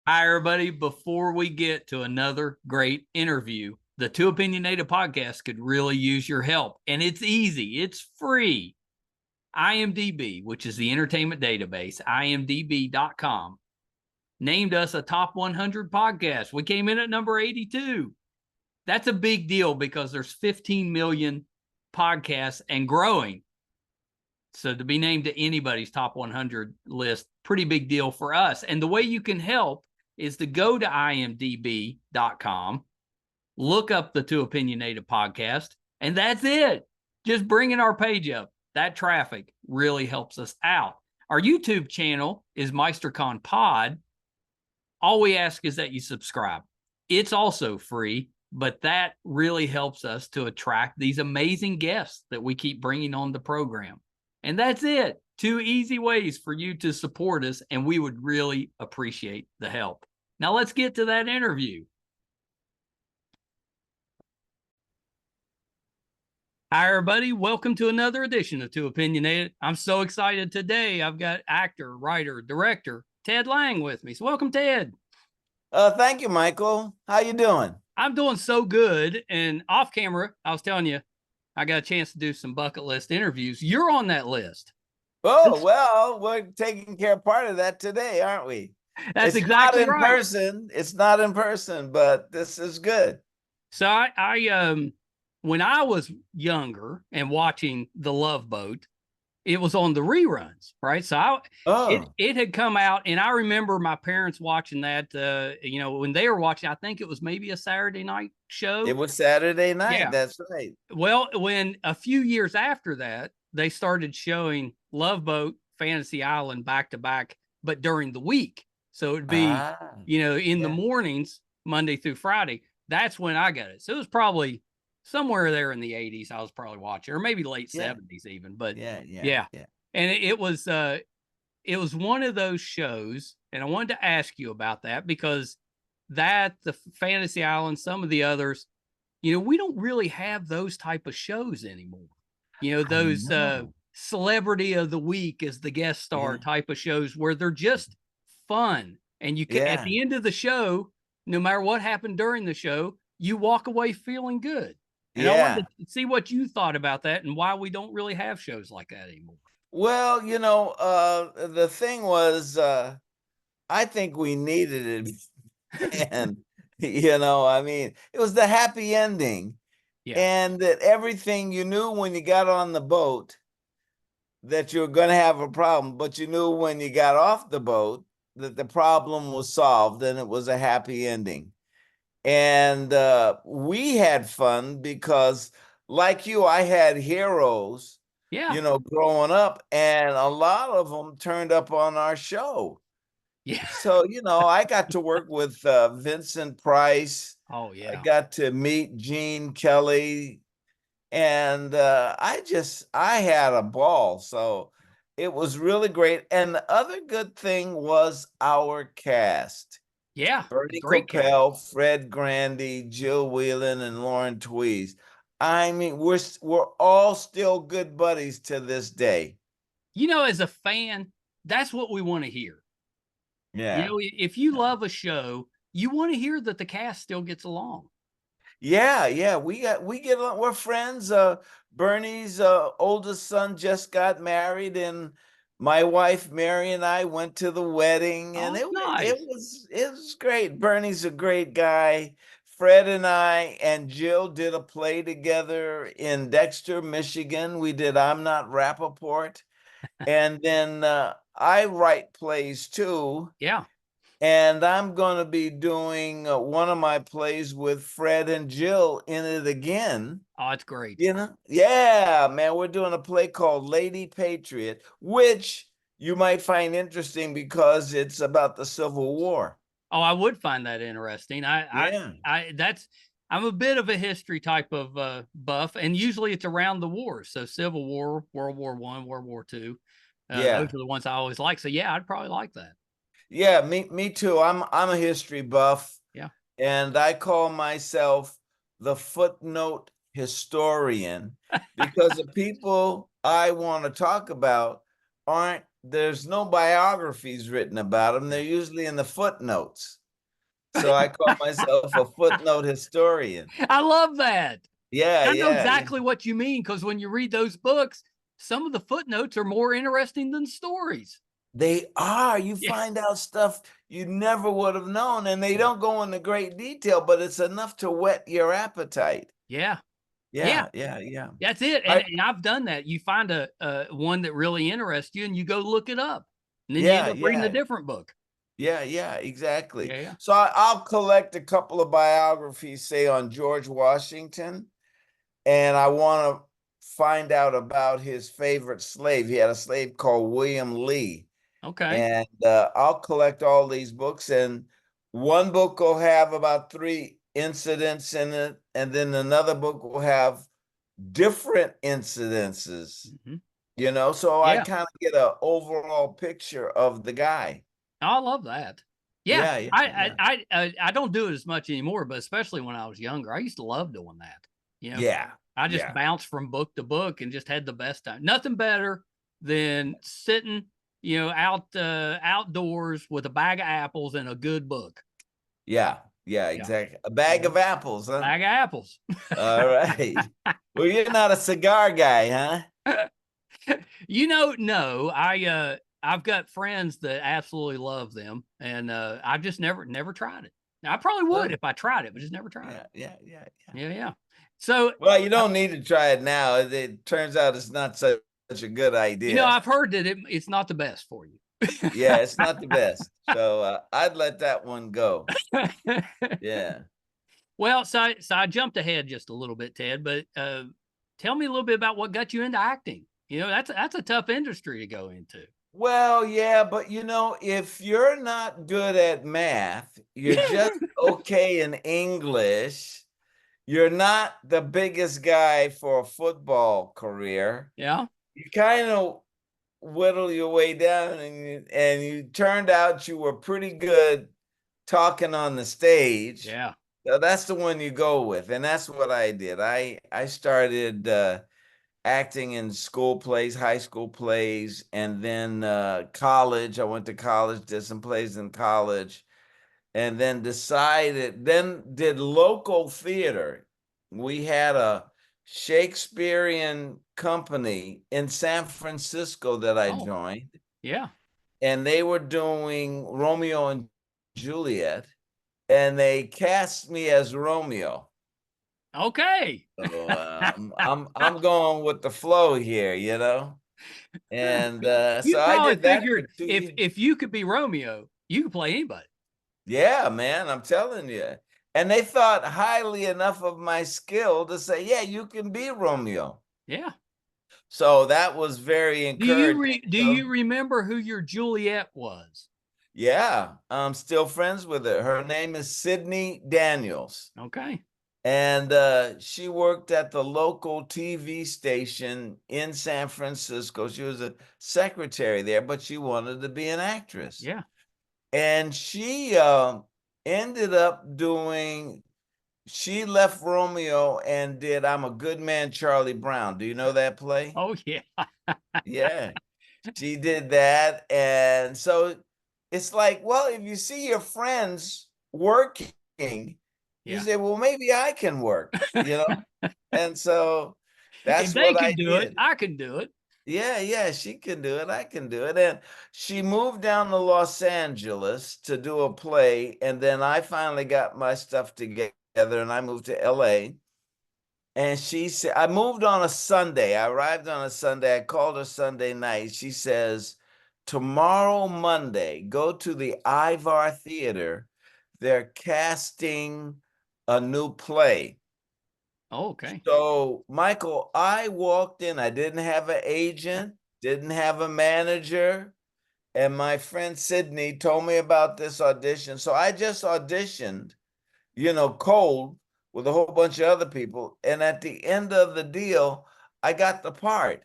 Hi, everybody. Before we get to another great interview, the Too Opinionated podcast could really use your help. And it's easy, it's free. IMDb, which is the entertainment database, imdb.com, named us a top 100 podcast. We came in at number 82. That's a big deal because there's 15 million podcasts and growing. So to be named to anybody's top 100 list, pretty big deal for us. And the way you can help is to go to imdb.com, look up the Too Opinionated podcast, and that's it. Just bringing our page up. That traffic really helps us out. Our YouTube channel is MeisterCon Pod. All we ask is that you subscribe. It's also free, but that really helps us to attract these amazing guests that we keep bringing on the program. And that's it. 2 easy ways for you to support us, and we would really appreciate the help. Now let's get to that interview. Hi, everybody. Welcome to another edition of Too Opinionated. I'm so excited today. I've got actor, writer, director Ted Lange with me. So welcome, Ted. Thank you, Michael. How you doing? I'm doing so good. And off camera, I was telling you, I got a chance to do some bucket list interviews. You're on that list. Oh, well, we're taking care of part of that today, aren't we? That's exactly right. Person. It's not in person, but this is good. So I when I was younger and watching The Love Boat, it was on the reruns, right? So it had come out, and I remember my parents watching that. When they were watching, I think it was maybe a Saturday night show. It was Saturday night. Yeah. That's right. Well, when a few years after that, they started showing Love Boat, Fantasy Island back to back, but during the week. So it'd be, in the mornings, Monday through Friday. That's when I got it. So it was probably somewhere there in the 80s. I was probably watching, or maybe late 70s even. But yeah. And it was one of those shows, and I wanted to ask you about that because the Fantasy Island, some of the others, we don't really have those type of shows anymore. Those celebrity of the week as the guest star type of shows where they're just fun. And you can, at the end of the show, no matter what happened during the show, you walk away feeling good. And I wanted to see what you thought about that and why we don't really have shows like that anymore. Well, the thing was, I think we needed it. And, it was the happy ending. Yeah. And that everything you knew when you got on the boat that you were going to have a problem, but you knew when you got off the boat that the problem was solved and it was a happy ending. And we had fun because, like you, I had heroes, growing up, and a lot of them turned up on our show. Yeah. So, I got to work with Vincent Price. Oh, yeah. I got to meet Gene Kelly, and I had a ball. So it was really great. And the other good thing was our cast. Yeah. Bernie Coppell, Fred Grandy, Jill Whelan, and Lauren Tweez. I mean, we're all still good buddies to this day. As a fan, that's what we want to hear. Yeah. If you love a show, you want to hear that the cast still gets along. Yeah. We get along. We're friends. Bernie's oldest son just got married, and my wife Mary and I went to the wedding, and it was great. Bernie's a great guy. Fred and I and Jill did a play together in Dexter, Michigan. We did I'm Not Rappaport. And then I write plays too. Yeah. And I'm going to be doing one of my plays with Fred and Jill in it again. Oh, it's great. Yeah, man, we're doing a play called Lady Patriot, which you might find interesting because it's about the Civil War. Oh, I would find that interesting. I'm a bit of a history type of buff, and usually it's around the wars. So Civil War, World War I, World War II. Those are the ones I always like. So yeah, I'd probably like that. Yeah, me too. I'm a history buff. Yeah. And I call myself the footnote historian because the people I want to talk about aren't there's no biographies written about them. They're usually in the footnotes. So I call myself a footnote historian. I love that. Yeah, I know yeah, yeah. exactly what you mean, because when you read those books, some of the footnotes are more interesting than stories. They are. You Yeah. find out stuff you never would have known, and they don't go into great detail, but it's enough to whet your appetite. Yeah. Yeah. Yeah. That's it. I, And I've done that. You find a one that really interests you and you go look it up. And then you end yeah, up reading a yeah, different book. yeah, exactly. Yeah. So I'll collect a couple of biographies, say on George Washington, and I want to find out about his favorite slave. He had a slave called William Lee. Okay. And I'll collect all these books, and one book will have about 3 incidents in it, and then another book will have different incidences, so I Yeah. kind of get an overall picture of the guy. I love that. Yeah. Yeah. I don't do it as much anymore, but especially when I was younger, I used to love doing that. Yeah. I just bounced from book to book and just had the best time. Nothing better than sitting, outdoors with a bag of apples and a good book. Yeah, exactly. A bag of apples, huh? Bag of apples. All right. Well, you're not a cigar guy, huh? No, I've got friends that absolutely love them, and I've just never tried it. Now, I probably would if I tried it, but just never tried it. Yeah. So, well, you don't need to try it now. It turns out it's not such a good idea. I've heard that it's not the best for you. Yeah, it's not the best. So I'd let that one go. Yeah. Well, so I jumped ahead just a little bit, Ted, but tell me a little bit about what got you into acting. That's a tough industry to go into. Well, yeah, but if you're not good at math, you're just okay in English, you're not the biggest guy for a football career. Yeah. You kind of whittle your way down, and you turned out you were pretty good talking on the stage. Yeah. So that's the one you go with, and that's what I did. I started acting in school plays, high school plays, and then college. I went to college, did some plays in college, and then did local theater. We had a Shakespearean company in San Francisco that I joined. Yeah. And they were doing Romeo and Juliet, and they cast me as Romeo. Okay. So I'm going with the flow here, and so I did that for 2 years. If you could be Romeo, you could play anybody. Yeah, man, I'm telling you. And they thought highly enough of my skill to say, yeah, you can be Romeo. Yeah. So that was very encouraging. Do you remember who your Juliet was? Yeah, I'm still friends with her. Her name is Sydney Daniels. Okay. And she worked at the local TV station in San Francisco. She was a secretary there, but she wanted to be an actress. Yeah. And she ended up she left Romeo and did I'm a Good Man, Charlie Brown. Do you know that play? Oh, yeah. Yeah, she did that. And so it's like, well, if you see your friends working, you say, well, maybe I can work, And so that's what I did. I can do it. Yeah, she can do it. I can do it. And she moved down to Los Angeles to do a play. And then I finally got my stuff together and I moved to LA. And she said, I moved on a Sunday. I arrived on a Sunday. I called her Sunday night. She says, tomorrow, Monday, go to the Ivar Theater. They're casting a new play. Oh, okay. So, Michael, I walked in. I didn't have an agent, didn't have a manager. And my friend Sydney told me about this audition. So I just auditioned, cold with a whole bunch of other people. And at the end of the deal, I got the part.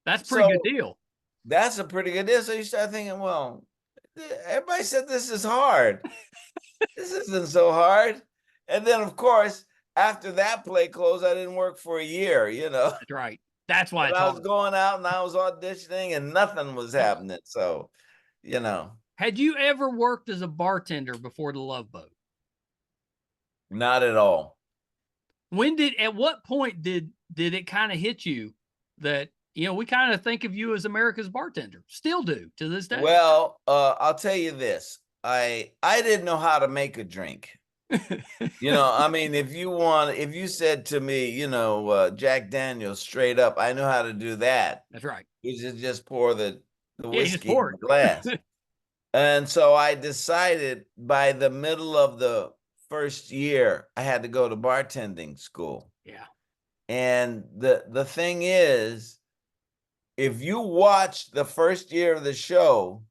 That's a pretty good deal. That's a pretty good deal. So you start thinking, well, everybody said this is hard. This isn't so hard. And then, of course, after that play closed, I didn't work for a year, That's right. That's why And it's I was hard. going out and I was auditioning and nothing was happening. So, Had you ever worked as a bartender before the Love Boat? not at all. At what point did it kind of hit you that, we kind of think of you as America's bartender, still do to this day? Well, I'll tell you this. I didn't know how to make a drink. I mean, if you said to me, Jack Daniels straight up, I know how to do that. That's right. You just pour the Yeah, you just whiskey in pour the it. glass. And so I decided by the middle of the first year, I had to go to bartending school. Yeah. And the thing is, if you watch the first year of the show,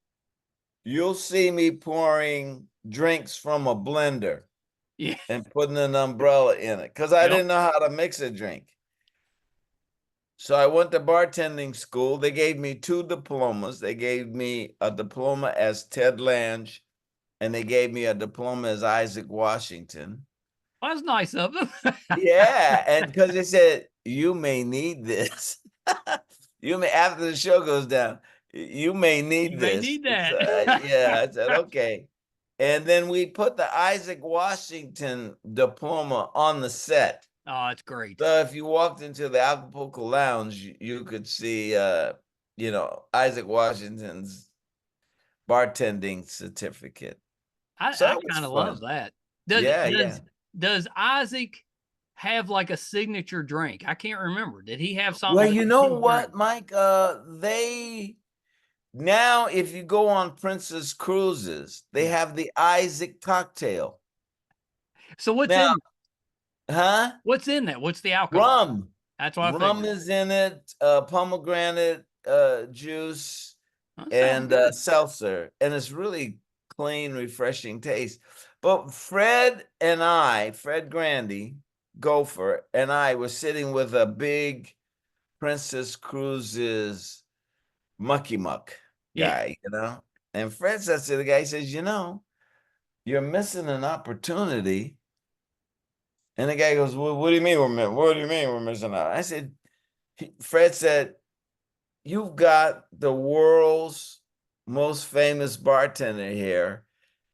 you'll see me pouring drinks from a blender. Yeah. And putting an umbrella in it because I didn't know how to mix a drink. So I went to bartending school. They gave me 2 diplomas. They gave me a diploma as Ted Lange, and they gave me a diploma as Isaac Washington. Well, that's nice of them. Yeah, and because they said, you may need this. After the show goes down, you may need this. May need that. Yeah, I said, okay. And then we put the Isaac Washington diploma on the set. Oh, it's great. So if you walked into the Acapulco Lounge, you could see, Isaac Washington's bartending certificate. I kind of love that. Does Isaac have like a signature drink? I can't remember. Did he have something? Well, you know what, Mike? Now, if you go on Princess Cruises, they have the Isaac cocktail. So what's in? Huh? What's in that? What's the alcohol? Rum. That's what rum is in it. Pomegranate juice and seltzer, and it's really clean, refreshing taste. But Fred Grandy, Gopher, and I were sitting with a big Princess Cruises mucky muck guy, and Fred says to the guy, he says, you're missing an opportunity. And the guy goes, well, what do you mean we're missing out? I said, Fred said, you've got the world's most famous bartender here,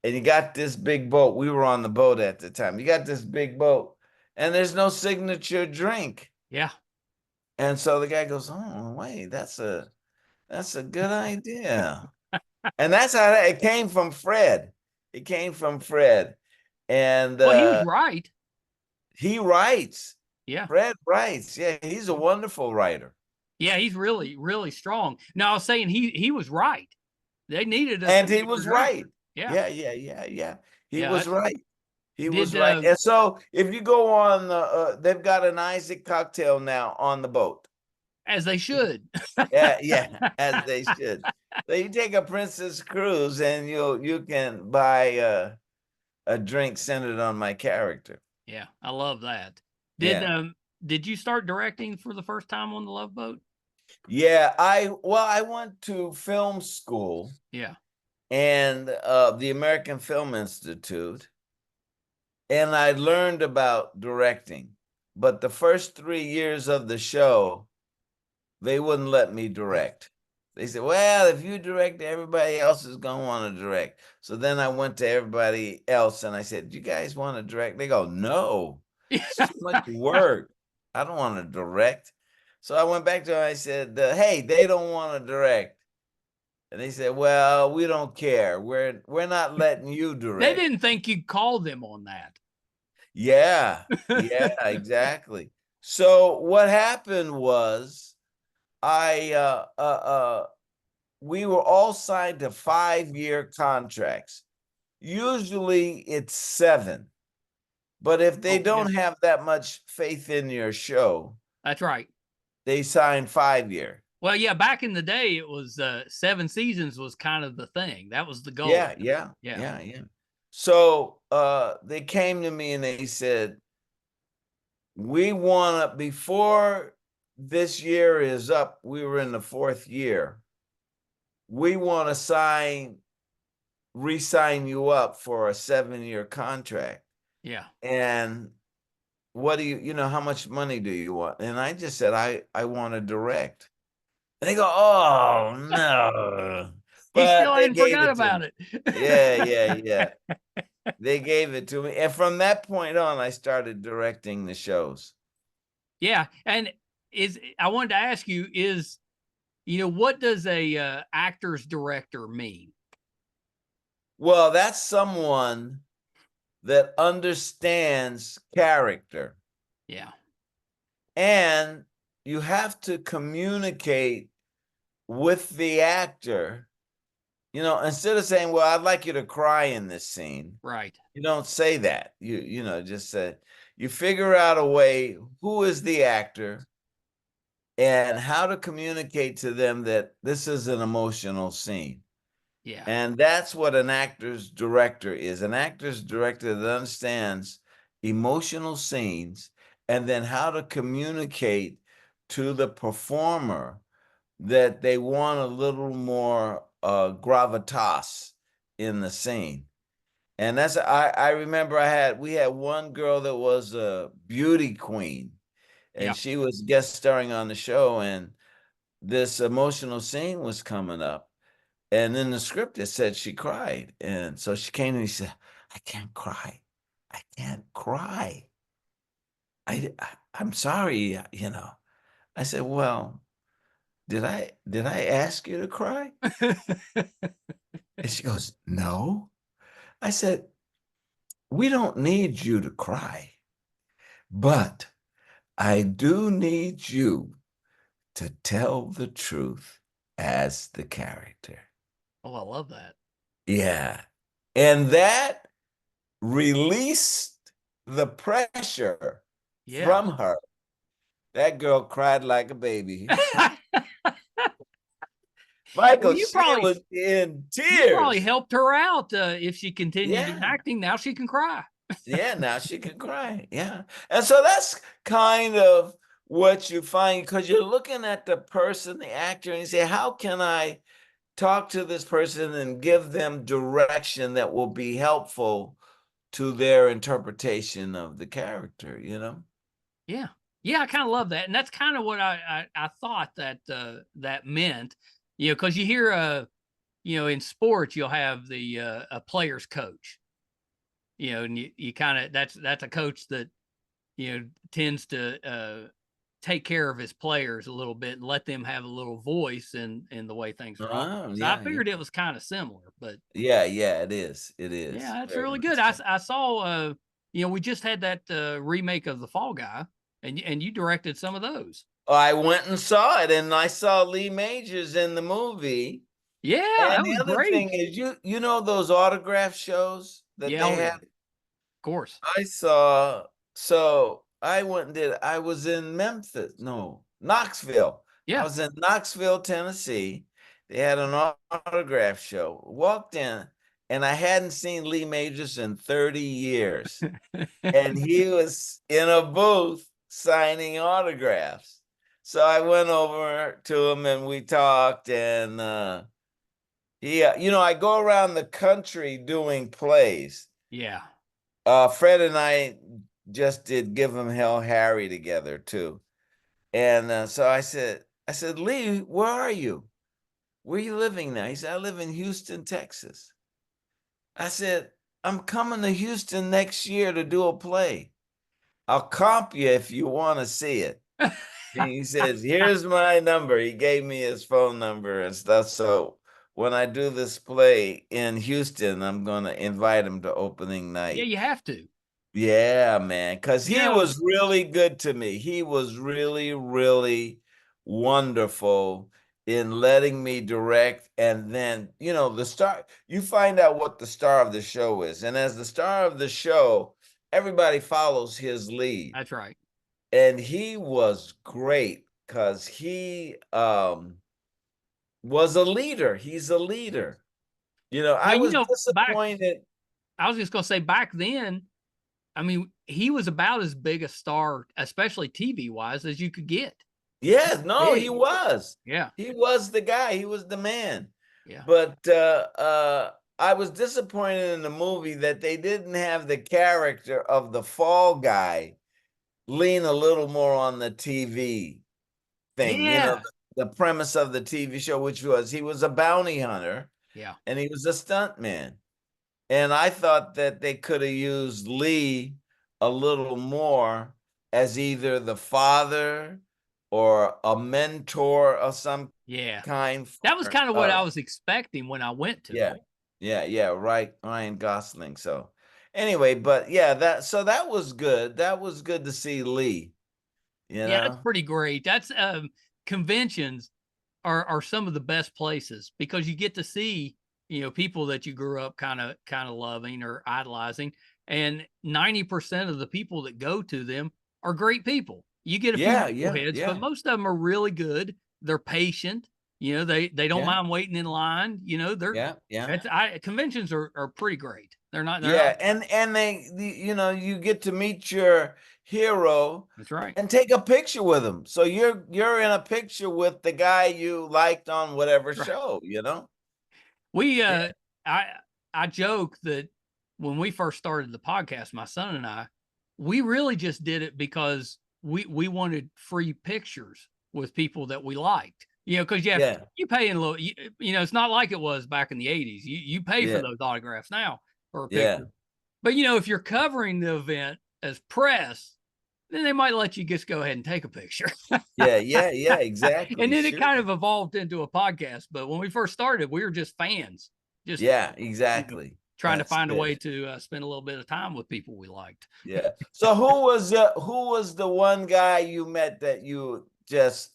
and you got this big boat. We were on the boat at the time. You got this big boat, and there's no signature drink. Yeah. And so the guy goes, oh, wait, that's a good idea. And that's how it came from Fred. It came from Fred. And well, he was right. He writes. Yeah. Fred writes. Yeah, he's a wonderful writer. Yeah, he's really, really strong. No, I was saying he was right. They needed and he was right. Yeah. He was right. He was right. And so if you go on, they've got an Isaac cocktail now on the boat. As they should. Yeah, as they should. So you take a Princess Cruise and you can buy a drink centered on my character. Yeah, I love that. Did you start directing for the first time on the Love Boat? Yeah, I went to film school. Yeah. And the American Film Institute, and I learned about directing. But the first 3 years of the show, they wouldn't let me direct. They said, well, if you direct, everybody else is going to want to direct. So then I went to everybody else and I said, do you guys want to direct? They go, no, it's too much work. I don't want to direct. So I went back to them. I said, hey, they don't want to direct. And they said, well, we don't care. We're not letting you direct. They didn't think you'd call them on that. Yeah, exactly. So what happened was we were all signed to 5-year contracts. Usually it's 7. But if they don't have that much faith in your show, that's right, they sign 5-year. Well, yeah, back in the day, it was 7 seasons was kind of the thing. That was the goal. Yeah. So they came to me and they said, we want to, before this year is up, we were in the 4th year. We want to re-sign you up for a 7-year contract. Yeah. And what do you know, how much money do you want? And I just said, I want to direct. And they go, oh no. He But still they hadn't gave forgot it to about me. it. Yeah. They gave it to me. And from that point on, I started directing the shows. Yeah. And I wanted to ask you is, what does a actor's director mean? Well, that's someone that understands character. Yeah. And you have to communicate with the actor. Instead of saying, well, I'd like you to cry in this scene. Right. You don't say that. Just say, you figure out a way, who is the actor and how to communicate to them that this is an emotional scene. Yeah. And that's what an actor's director is. An actor's director that understands emotional scenes and then how to communicate to the performer that they want a little more gravitas in the scene. And that's, I remember we had one girl that was a beauty queen, and she was guest starring on the show, and this emotional scene was coming up. And in the script, it said she cried. And so she came to me and said, I can't cry. I can't cry. I'm sorry, I said, well, did I ask you to cry? And she goes, no. I said, we don't need you to cry, but I do need you to tell the truth as the character. Oh, I love that. Yeah. And that released the pressure from her. That girl cried like a baby. Michael, she was in tears. You probably helped her out. If she continued acting, now she can cry. Yeah, now she can cry. Yeah. And so that's kind of what you find, because you're looking at the person, the actor, and you say, how can I talk to this person and give them direction that will be helpful to their interpretation of the character, Yeah. Yeah, I kind of love that. And that's kind of what I thought that that meant, because you hear in sports you'll have the a player's coach. And you kind of that's a coach that tends to take care of his players a little bit and let them have a little voice in the way things are operating. So I figured it was kind of similar, but yeah, it is. yeah, that's very really much good. so. I saw we just had that remake of The Fall Guy, and you directed some of those. I went and saw it, and I saw Lee Majors in the movie. Yeah, and that the was other great. thing is, you know those autograph shows that they have? Of course. I saw, so I went and did, I was in Knoxville. I was in Knoxville, Tennessee. They had an autograph show. Walked in, and I hadn't seen Lee Majors in 30 years. And he was in a booth signing autographs. So I went over to him and we talked, and I go around the country doing plays. Yeah. Fred and I just did Give 'Em Hell Harry together too. And so I said, Lee, where are you? Where are you living now? He said, I live in Houston, Texas. I said, I'm coming to Houston next year to do a play. I'll comp you if you want to see it. He says, here's my number. He gave me his phone number and stuff. So when I do this play in Houston, I'm going to invite him to opening night. Yeah, you have to. Yeah, man, because he was really good to me. He was really, really wonderful in letting me direct. And then, the star, you find out what the star of the show is. And as the star of the show, everybody follows his lead. That's right. And he was great because he was a leader. He's a leader. I was disappointed. I was just going to say, back then, I mean, he was about as big a star, especially TV wise, as you could get. Yes, no, he was. Yeah. He was the guy. He was the man. Yeah. But I was disappointed in the movie that they didn't have the character of the fall guy lean a little more on the TV thing. Yeah. The premise of the TV show, which was he was a bounty hunter. Yeah. And he was a stuntman. And I thought that they could have used Lee a little more as either the father or a mentor of some kind. That was kind of what I was expecting when I went to it. Yeah, right. Ryan Gosling. So anyway, but yeah, that was good. That was good to see Lee. That's pretty great. That's conventions are some of the best places because you get to see, people that you grew up kind of loving or idolizing. And 90% of the people that go to them are great people. You get a few heads, but most of them are really good. They're patient. They don't mind waiting in line. Conventions are pretty great. They're not. And they, you get to meet your hero. That's right. And take a picture with him. So you're in a picture with the guy you liked on whatever show. We I joke that when we first started the podcast, my son and I, we really just did it because we wanted free pictures with people that we liked. Because you pay in a little. It's not like it was back in the 80s. You pay for those autographs now for a picture. But if you're covering the event as press, then they might let you just go ahead and take a picture. Exactly. And then it kind of evolved into a podcast. But when we first started, we were just fans. Exactly. Trying to find a way to spend a little bit of time with people we liked. So who was the one guy you met that you just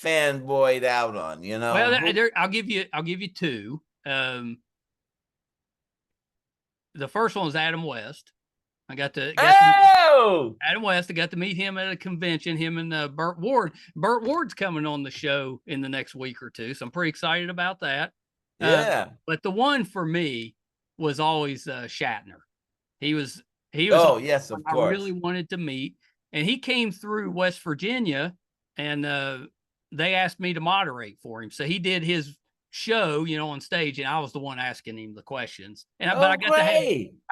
fanboyed out on? Well, I'll give you two. The first one was Adam West. I got to Adam West. I got to meet him at a convention. Him and Burt Ward. Burt Ward's coming on the show in the next week or two, so I'm pretty excited about that. But the one for me was always Shatner. He was. Oh yes, of course. I really wanted to meet, and he came through West Virginia, and they asked me to moderate for him. So he did his show, on stage, and I was the one asking him the questions. And I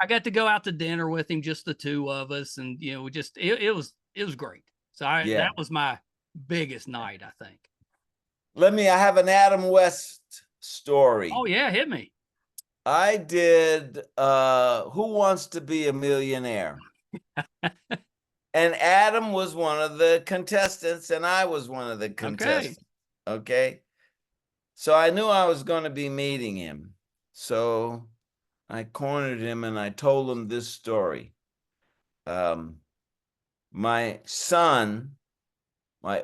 got to go out to dinner with him, just the two of us, and it was great. So that was my biggest night, I think. I have an Adam West story. Oh yeah, hit me. I did Who Wants to Be a Millionaire? And Adam was one of the contestants, and I was one of the contestants. Okay. So I knew I was going to be meeting him. So I cornered him and I told him this story. My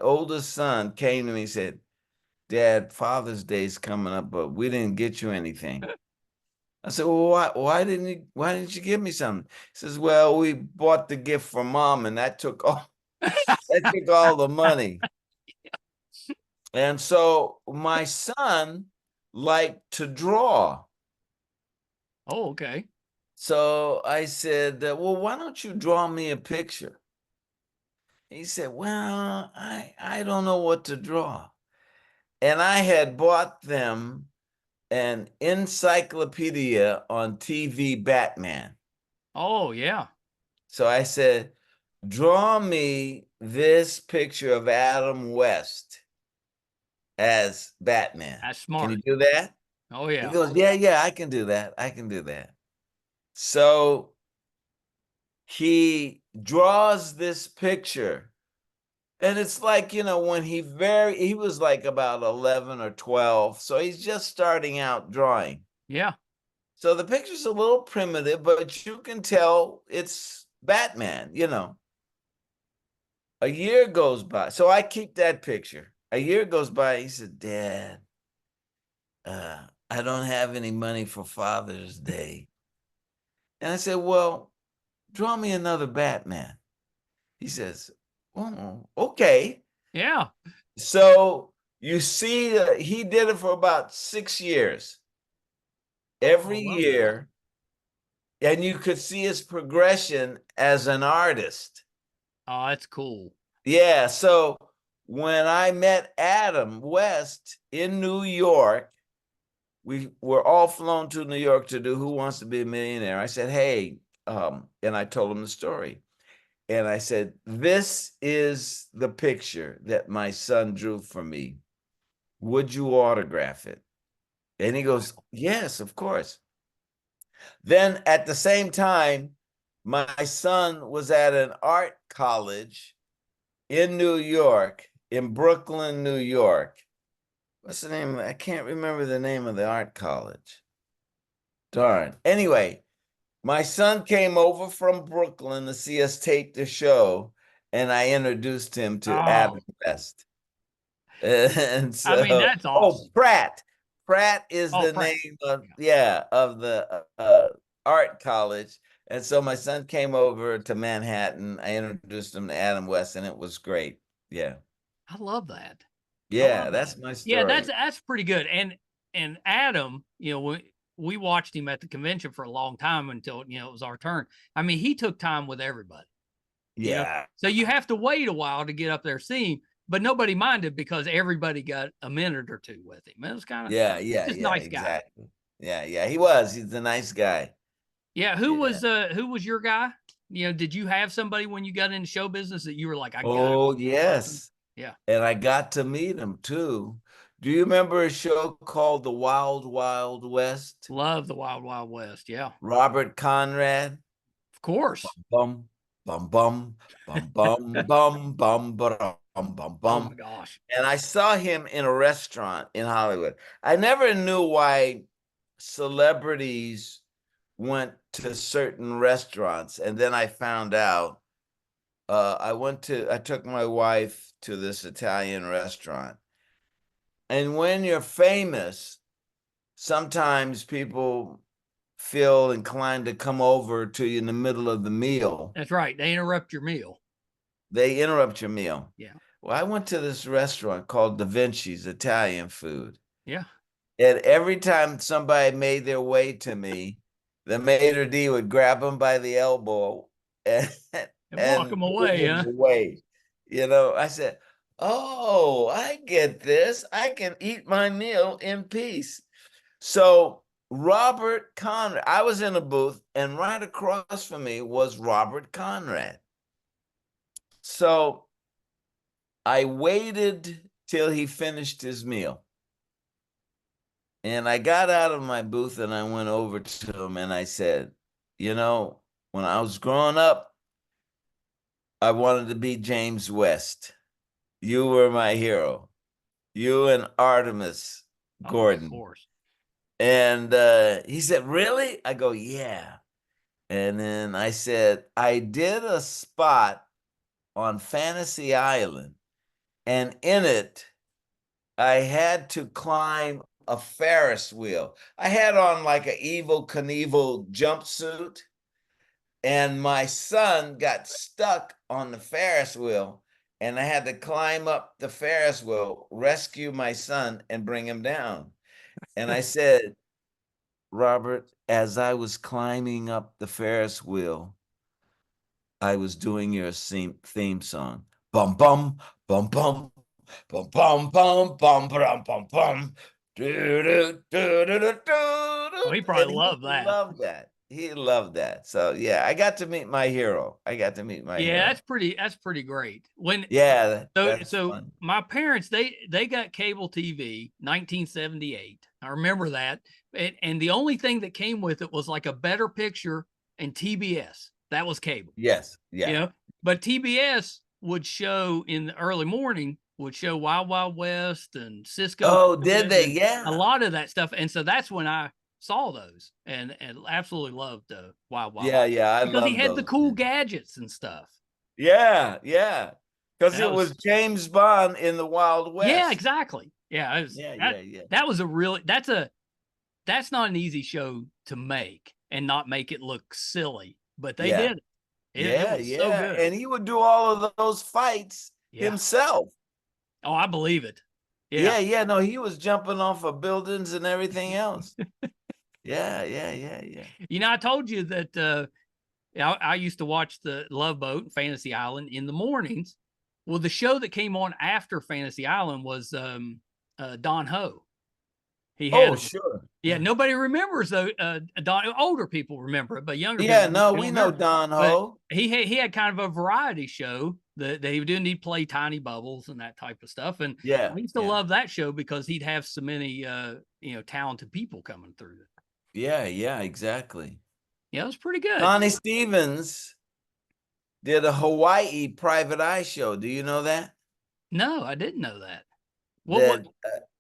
oldest son came to me and said, "Dad, Father's Day's coming up, but we didn't get you anything." I said, "Well, why didn't you give me something?" He says, "Well, we bought the gift for Mom, and that took all the money." And so my son liked to draw. Oh, okay. So I said, "Well, why don't you draw me a picture?" He said, "Well, I don't know what to draw." And I had bought them an encyclopedia on TV Batman. Oh, yeah. So I said, "Draw me this picture of Adam West as Batman." That's smart. Can you do that? Oh, yeah. He goes, yeah, I can do that. So he draws this picture. And it's like, when he was like about 11 or 12. So he's just starting out drawing. Yeah. So the picture's a little primitive, but you can tell it's Batman, A year goes by. So I keep that picture. A year goes by. He said, "Dad, I don't have any money for Father's Day." And I said, "Well, draw me another Batman." He says, "Oh, okay." Yeah. So you see, he did it for about 6 years. Every year. And you could see his progression as an artist. Oh, that's cool. Yeah. So when I met Adam West in New York, we were all flown to New York to do Who Wants to Be a Millionaire. I said, "Hey," and I told him the story. And I said, "This is the picture that my son drew for me. Would you autograph it?" And he goes, "Yes, of course." Then at the same time, my son was at an art college in New York, in Brooklyn, New York. What's the name? I can't remember the name of the art college. Darn. Anyway, my son came over from Brooklyn to see us tape the show, and I introduced him to Adam West. And so, I mean, that's awesome. Pratt. Pratt is the Pratt. name of of the art college. And so my son came over to Manhattan. I introduced him to Adam West, and it was great. Yeah. I love that. Yeah, that's my story. Yeah, that's pretty good. And Adam, you know, we watched him at the convention for a long time until, you know, it was our turn. I mean, he took time with everybody. Yeah. You know? So you have to wait a while to get up there, see him, but nobody minded because everybody got a minute or two with him. It was kind of just nice exactly. guy. Yeah, he was. He's a nice guy. Yeah, who was your guy? You know, did you have somebody when you got into show business that you were like, yes. Yeah. And I got to meet him too. Do you remember a show called The Wild Wild West? Love The Wild Wild West. Yeah. Robert Conrad. Of course. Bum bum bum bum bum bum bum bum bum bum. Oh my gosh. And I saw him in a restaurant in Hollywood. I never knew why celebrities went to certain restaurants, and then I found out. I took my wife to this Italian restaurant. And when you're famous, sometimes people feel inclined to come over to you in the middle of the meal. That's right. They interrupt your meal. They interrupt your meal. Yeah. Well, I went to this restaurant called Da Vinci's Italian food. Yeah. And every time somebody made their way to me, the maitre d' would grab them by the elbow and walk them away, huh? Away. You know, I said, "Oh, I get this. I can eat my meal in peace." So Robert Conrad, I was in a booth, and right across from me was Robert Conrad. So I waited till he finished his meal. And I got out of my booth and I went over to him and I said, "You know, when I was growing up, I wanted to be James West. You were my hero. You and Artemis Gordon." Of course. And he said, "Really?" I go, "Yeah." And then I said, "I did a spot on Fantasy Island, and in it, I had to climb a Ferris wheel. I had on like an Evel Knievel jumpsuit, and my son got stuck on the Ferris wheel, and I had to climb up the Ferris wheel, rescue my son, and bring him down." And I said, "Robert, as I was climbing up the Ferris wheel, I was doing your theme song. Bum bum bum bum bum bum bum bum bum bum bum. Well, he probably loved that. Loved that. He loved that. So yeah, I got to meet my hero. Hero. That's pretty great. That's so fun. my parents, they got cable TV 1978. I remember that. And the only thing that came with it was like a Better Picture and TBS. That was cable. Yes. Yeah. You know, but TBS would show in the early morning, would show Wild Wild West and Cisco. Oh, did they? Yeah. A lot of that stuff. And so that's when I saw those and absolutely loved Wild Wild. Yeah. Because he had the cool gadgets and stuff. Yeah. Because it was James Bond in the Wild West. Yeah, exactly. Yeah. That was that's not an easy show to make and not make it look silly, but they did it. It was so good. And he would do all of those fights himself. Oh, I believe it. Yeah. No, he was jumping off of buildings and everything else. Yeah. You know, I told you that I used to watch the Love Boat and Fantasy Island in the mornings. Well, the show that came on after Fantasy Island was Don Ho. He Oh, had, sure. yeah, nobody remembers though. Don, older people remember it, but younger Yeah, people no, don't we know remember. Don But Ho. he had kind of a variety show that he would do. And he'd play Tiny Bubbles and that type of stuff. And Yeah, I used to love that show because he'd have so many talented people coming through it. yeah, exactly. Yeah, it was pretty good. Connie Stevens did a Hawaii private eye show. Do you know that? No, I didn't know that. What?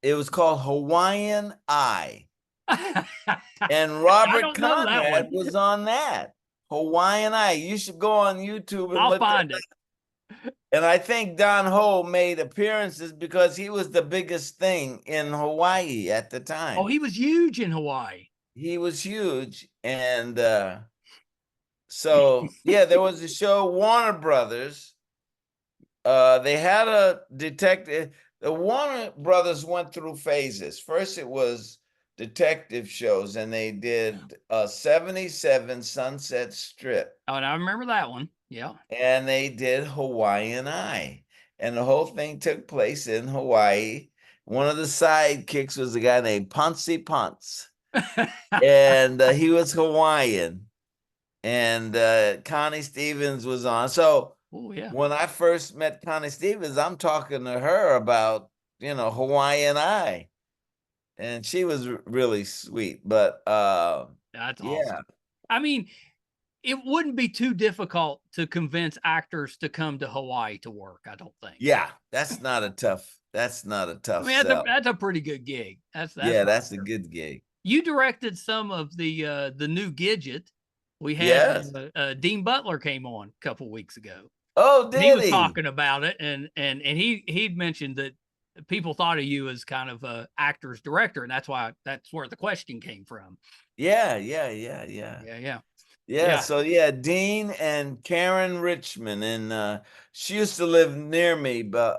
It was called Hawaiian Eye. And I Robert don't know that Conrad one. was on that. Hawaiian Eye. You should go on YouTube and I'll look find at it. that. And I think Don Ho made appearances because he was the biggest thing in Hawaii at the time. Oh, he was huge in Hawaii. He was huge. And so, yeah, there was a show, Warner Brothers. They had a detective. The Warner Brothers went through phases. First, it was detective shows, and they did 77 Sunset Strip. Oh, and I remember that one. Yeah. And they did Hawaiian Eye. And the whole thing took place in Hawaii. One of the sidekicks was a guy named Ponce Ponce. And he was Hawaiian. And Connie Stevens was on. So when I first met Connie Stevens, I'm talking to her about, Hawaiian Eye. And she was really sweet. But that's awesome. I mean, it wouldn't be too difficult to convince actors to come to Hawaii to work, I don't think. Yeah, that's not a tough I mean, that's a pretty good gig. That's a good gig. You directed some of the new Gidget. We had Dean Butler came on a couple weeks ago. Oh, did he? He was talking about it, and he'd mentioned that people thought of you as kind of a actor's director, and that's where the question came from. Yeah. So Dean and Karen Richmond, and she used to live near me, but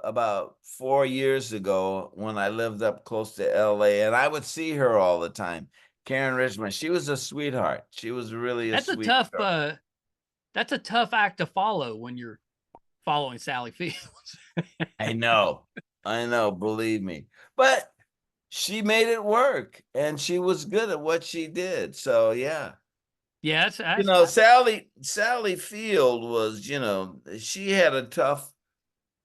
about 4 years ago when I lived up close to LA, and I would see her all the time. Karen Richmond, she was a sweetheart. She was really a sweetheart. That's a tough act to follow when you're following Sally Fields. I know, believe me. But she made it work, and she was good at what she did. So yeah. Yeah, Sally Field was, she had a tough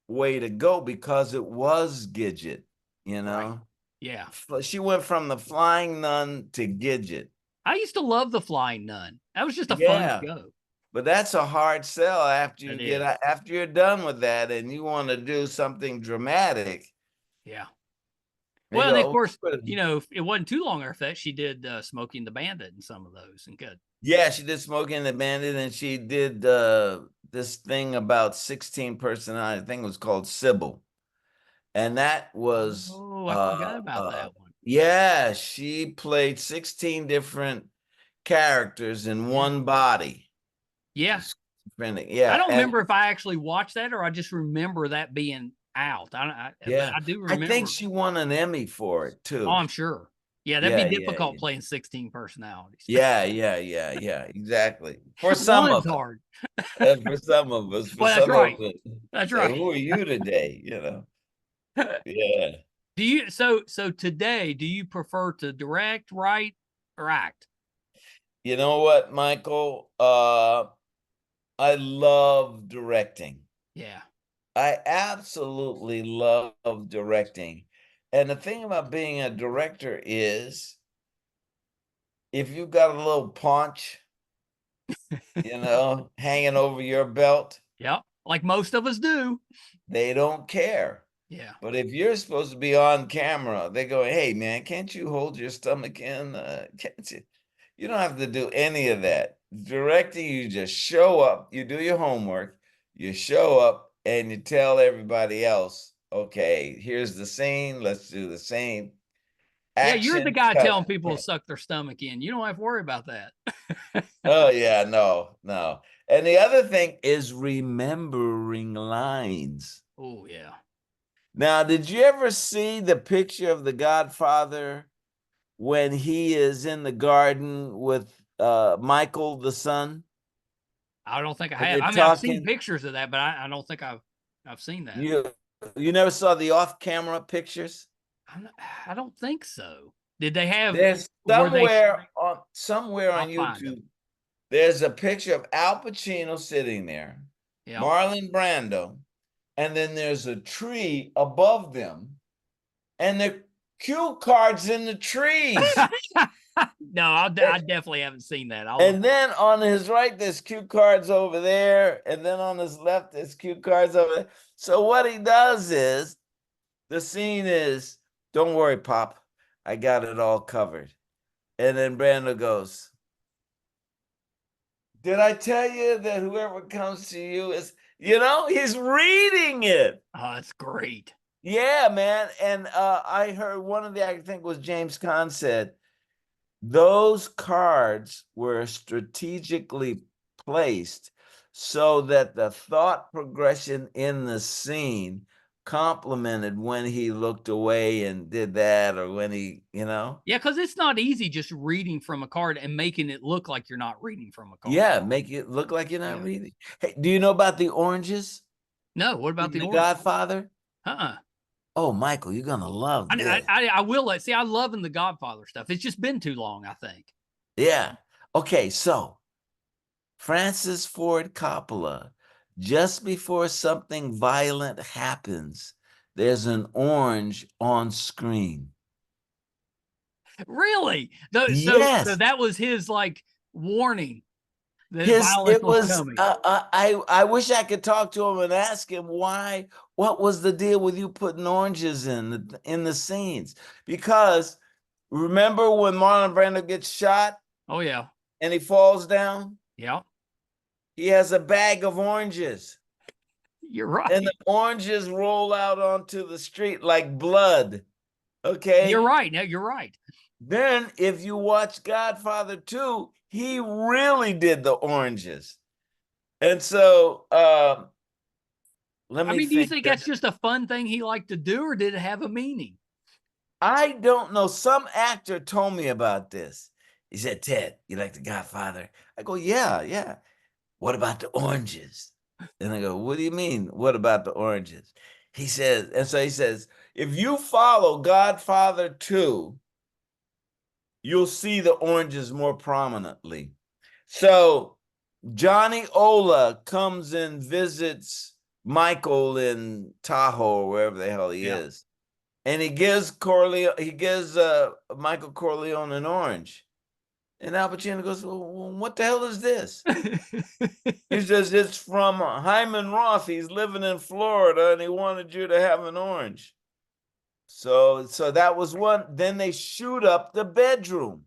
way to go because it was Gidget, Right. Yeah. She went from the Flying Nun to Gidget. I used to love the Flying Nun. That was just a fun show. But that's a hard sell after you're done with that and you want to do something dramatic. Yeah. Well, and of course, it wasn't too long after that she did Smokey and the Bandit and some of those, and good. Yeah, she did Smokey and the Bandit, and she did this thing about 16 personalities. I think it was called Sybil. And that was I forgot about that one. Yeah, she played 16 different characters in one body. Yeah. Yeah. I don't remember if I actually watched that or I just remember that being out. I do remember. I think she won an Emmy for it too. Oh, I'm sure. Yeah, that'd be difficult playing 16 personalities. Yeah, exactly. For some of us. Hard. For some of us. That's right. That's right. Who are you today? Yeah. Do you so today, do you prefer to direct, write, or act? You know what, Michael? I love directing. Yeah. I absolutely love directing. And the thing about being a director is if you've got a little paunch, hanging over your belt. Yeah, like most of us do. They don't care. Yeah. But if you're supposed to be on camera, they go, hey, man, can't you hold your stomach in? Can't you? You don't have to do any of that. Directing, you just show up, you do your homework, you show up, and you tell everybody else, okay, here's the scene, let's do the scene. Yeah, you're the guy telling people to suck their stomach in. You don't have to worry about that. Oh, yeah, no. And the other thing is remembering lines. Oh, yeah. Now, did you ever see the picture of the Godfather when he is in the garden with Michael, the son? I don't think I have. I mean, I've seen pictures of that, but I don't think I've seen that. You never saw the off-camera pictures? I don't think so. Did they have? There's somewhere on YouTube. There's a picture of Al Pacino sitting there, Marlon Brando, and then there's a tree above them, and the cue cards in the trees. No, I definitely haven't seen that. And then on his right, there's cue cards over there, and then on his left, there's cue cards over there. So what he does is, the scene is, don't worry, Pop, I got it all covered. And then Brando goes, did I tell you that whoever comes to you is, he's reading it. Oh, that's great. Yeah, man. And I heard one of I think was James Caan said, those cards were strategically placed so that the thought progression in the scene complemented when he looked away and did that, or when he, Yeah, because it's not easy just reading from a card and making it look like you're not reading from a card. Yeah, make it look like you're not reading. Hey, do you know about the oranges? No, what about the oranges? Godfather? Uh-uh. Oh, Michael, you're gonna love this. I will. See, I love the Godfather stuff. It's just been too long, I think. Yeah. Okay, so Francis Ford Coppola, just before something violent happens, there's an orange on screen. Really? Yes. So that was his warning. It was. I wish I could talk to him and ask him why. What was the deal with you putting oranges in the scenes? Because remember when Marlon Brando gets shot? Oh yeah. And he falls down. Yeah. He has a bag of oranges. You're right. And the oranges roll out onto the street like blood. Okay. You're right. Now you're right. Then if you watch Godfather 2, he really did the oranges. And so let me think. Do you think that's just a fun thing he liked to do, or did it have a meaning? I don't know. Some actor told me about this. He said, Ted, you like the Godfather? I go, yeah. What about the oranges? And I go, what do you mean? What about the oranges? He says, and so he says, if you follow Godfather 2, you'll see the oranges more prominently. So Johnny Ola comes and visits Michael in Tahoe, or wherever the hell he is. And he gives Michael Corleone an orange. And Al Pacino goes, well, what the hell is this? He says, it's from Hyman Roth. He's living in Florida, and he wanted you to have an orange. So that was one. Then they shoot up the bedroom.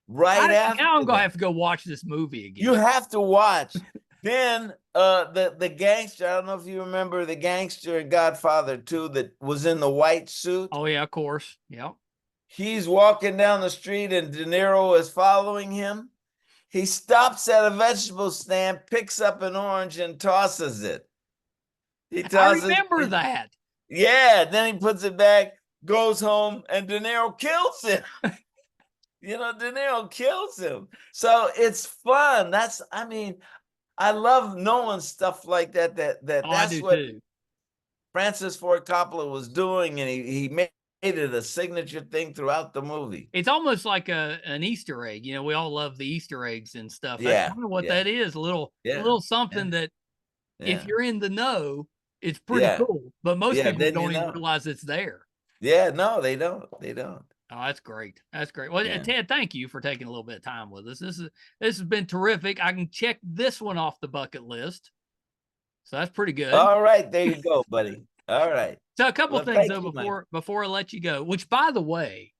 After now I'm going to have to go watch this movie again. You have to watch. Then the gangster, I don't know if you remember the gangster in Godfather 2 that was in the white suit. Oh, yeah, of course. Yeah. He's walking down the street and De Niro is following him. He stops at a vegetable stand, picks up an orange and tosses it. I remember that. Yeah, then he puts it back, goes home, and De Niro kills him. De Niro kills him. So it's fun. I love knowing stuff like that. That's what too. Francis Ford Coppola was doing, and he made it a signature thing throughout the movie. It's almost like an Easter egg. We all love the Easter eggs and stuff. Yeah, that's kind of what that is. A little something that if you're in the know, it's pretty cool. But most people don't even realize it's there. Yeah, no, they don't. Oh, that's great. That's great. Well, Ted, thank you for taking a little bit of time with us. This has been terrific. I can check this one off the bucket list. So that's pretty good. All right, there you go, buddy. All right. So a couple things though before I let you go, which by the way,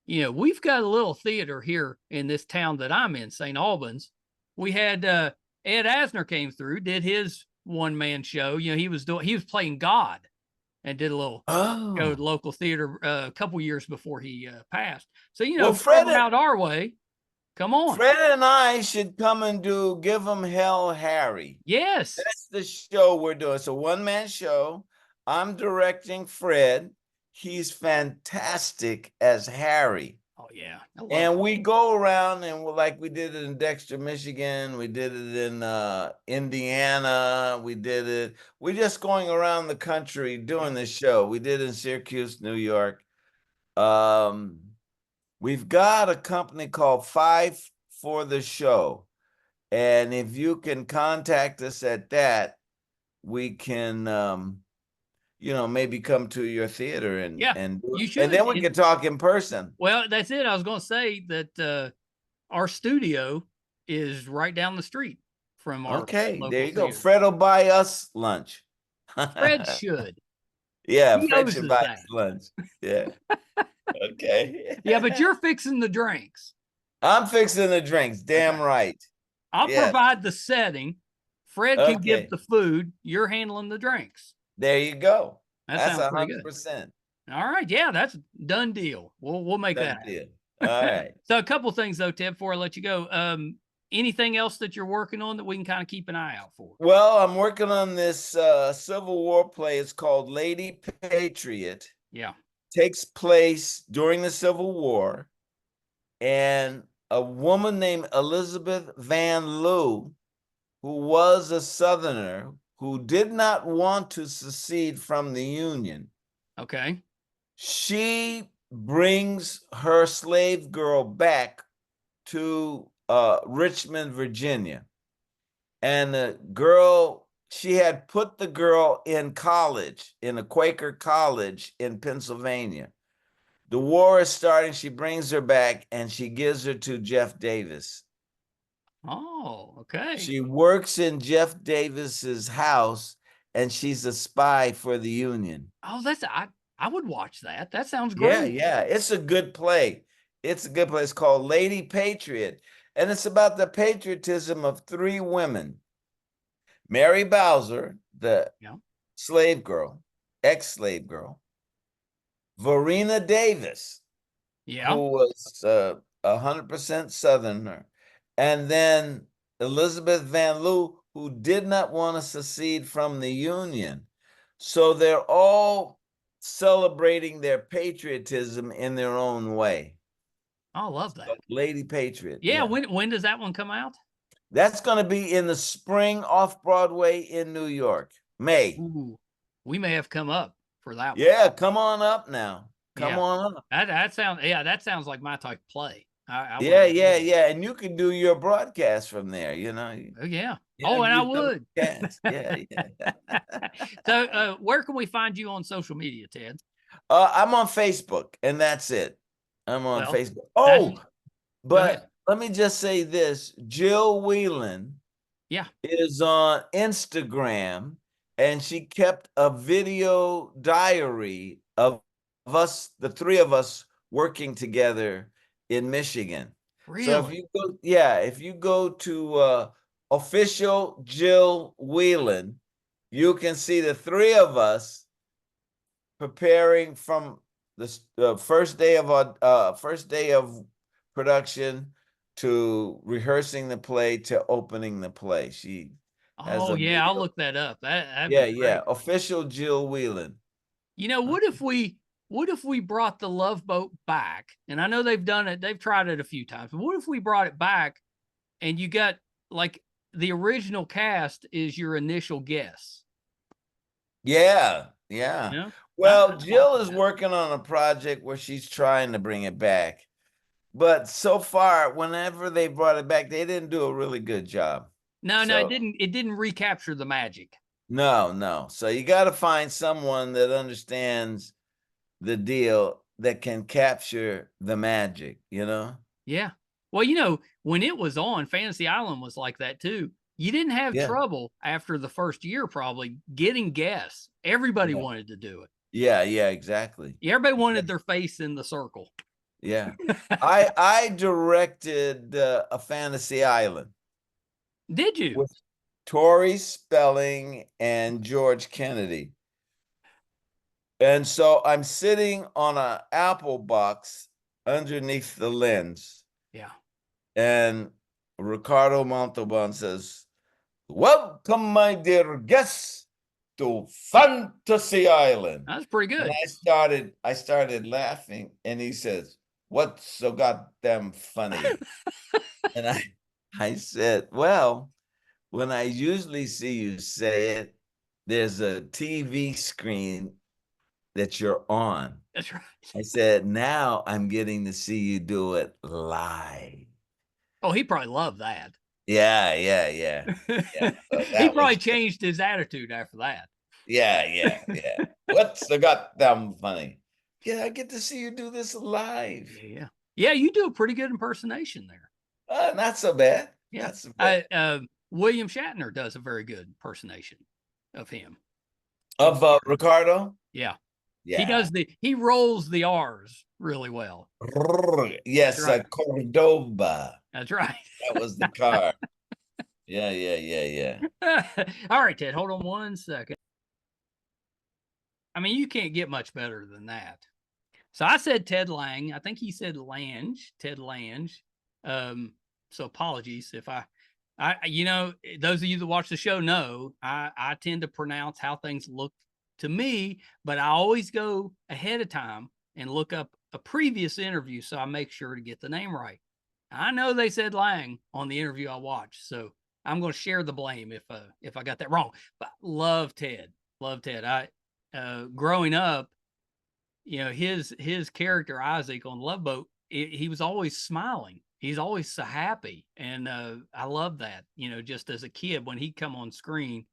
we've got a little theater here in this town that I'm in, St. Albans. We had Ed Asner came through, did his one-man show. He was playing God and did a little go to local theater a couple years before he passed. So Fred out our way. Come on. Fred and I should come and do Give 'Em Hell, Harry. Yes. That's the show we're doing. It's a one-man show. I'm directing Fred. He's fantastic as Harry. Oh yeah. I love And we go around and like we did it in Dexter, Michigan. We did it in Indiana. We're just going around the country doing this show. We did it in Syracuse, New York. We've got a company called Five for the Show. And if you can contact us at that, we can maybe come to your theater and Yeah, and do you it. should. And then we can talk in person. Well, that's it. I was going to say that our studio is right down the street from our Okay, local there you go. theater. Fred will buy us lunch. Fred should. Yeah, He Fred owes should us buy that. us lunch. Yeah. Okay. Yeah, but you're fixing the drinks. I'm fixing the drinks. Damn Okay. right. I'll Yes. provide the setting. Fred can give the food. You're handling the drinks. There you go. That That's sounds pretty good. 100%. All right. Yeah, that's a done deal. We'll make Done that. deal. All right. So a couple things though, Ted, before I let you go. Anything else that you're working on that we can kind of keep an eye out for? Well, I'm working on this Civil War play. It's called Lady Patriot. Yeah. Takes place during the Civil War. And a woman named Elizabeth Van Loo, who was a Southerner who did not want to secede from the Union. Okay. She brings her slave girl back to Richmond, Virginia. And the girl, she had put the girl in college, in a Quaker college in Pennsylvania. The war is starting. She brings her back and she gives her to Jeff Davis. Oh, okay. She works in Jeff Davis's house and she's a spy for the Union. Oh, I would watch that. That sounds great. Yeah. It's a good play. It's a good play. It's called Lady Patriot. And it's about the patriotism of three women. Mary Bowser, the slave girl, ex-slave girl. Verena Davis, who was 100% Southerner. And then Elizabeth Van Loo, who did not want to secede from the Union. So they're all celebrating their patriotism in their own way. I love that. So, Lady Patriot. Yeah. When does that one come out? That's going to be in the spring off Broadway in New York, May. Ooh, we may have come up for that one. Yeah, come on up now. Come on up. That sounds like my type of play. Yeah. And you can do your broadcast from there, Oh, yeah. And I would. Yeah. So where can we find you on social media, Ted? I'm on Facebook, and that's it. I'm on Facebook. Oh, but let me just say this. Jill Whelan is on Instagram, and she kept a video diary of us, the three of us, working together in Michigan. Really? So if you go to official Jill Whelan, you can see the three of us preparing from the first day of production to rehearsing the play to opening the play. She has I'll look that up. That'd be great. Official Jill Whelan. What if we brought the Love Boat back? And I know they've done it, they've tried it a few times. But what if we brought it back and you got like the original cast is your initial guess? Yeah. Well, Jill is working on a project where she's trying to bring it back. But so far, whenever they brought it back, they didn't do a really good job. No, it didn't recapture the magic. No. So you got to find someone that understands the deal that can capture the magic, Yeah. Well, when it was on, Fantasy Island was like that too. You didn't have trouble after the first year, probably getting guests. Everybody wanted to do it. Yeah, exactly. Everybody wanted their face in the circle. Yeah. I directed a Fantasy Island. Did you? With Tori Spelling and George Kennedy. And so I'm sitting on an apple box underneath the lens. Yeah. And Ricardo Montalban says, "Welcome, my dear guests, to Fantasy Island." That's pretty good. And I started laughing, and he says, what's so goddamn funny? And I said, well, when I usually see you say it, there's a TV screen that you're on. That's right. I said, now I'm getting to see you do it live. Oh, he probably loved that. Yeah. So He that probably was, changed his attitude after that. yeah. What's so goddamn funny? Yeah, I get to see you do this live. Yeah, you do a pretty good impersonation there. Not so bad. Yeah. Not so bad. William Shatner does a very good impersonation of him. Of Ricardo? Yeah. Yeah. He rolls the R's really well. Yes, right. Cordoba. That's right. That was the car. Yeah. All right, Ted, hold on 1 second. I mean, you can't get much better than that. So I said Ted Lange. I think he said Lange, Ted Lange. So apologies if I those of you that watch the show know I tend to pronounce how things look to me, but I always go ahead of time and look up a previous interview so I make sure to get the name right. I know they said Lange on the interview I watched, so I'm going to share the blame if I got that wrong. But love Ted. I growing up, his character Isaac on Love Boat, he was always smiling. He's always so happy, and I love that. Just as a kid when he'd come on screen,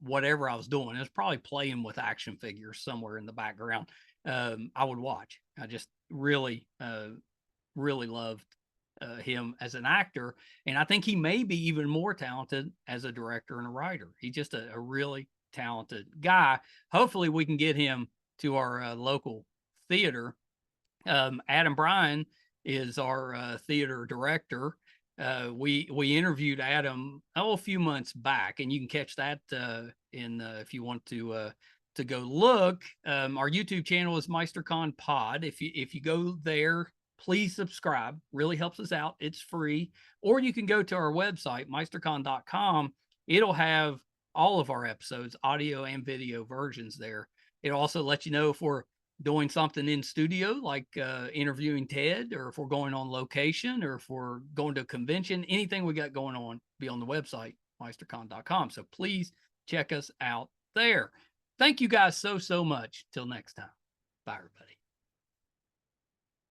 whatever I was doing, it was probably playing with action figures somewhere in the background. I would watch. I just really loved him as an actor, and I think he may be even more talented as a director and a writer. He's just a really talented guy. Hopefully, we can get him to our local theater. Adam Bryan is our theater director. We interviewed Adam a few months back, and you can catch that if you want to go look. Our YouTube channel is MeisterCon Pod. If you go there, please subscribe. Really helps us out. It's free. Or you can go to our website, meistercon.com. It'll have all of our episodes, audio and video versions there. It'll also let you know if we're doing something in studio, like interviewing Ted, or if we're going on location, or if we're going to a convention. Anything we got going on, be on the website, meistercon.com. So please check us out there. Thank you guys so much. Till next time. Bye, everybody.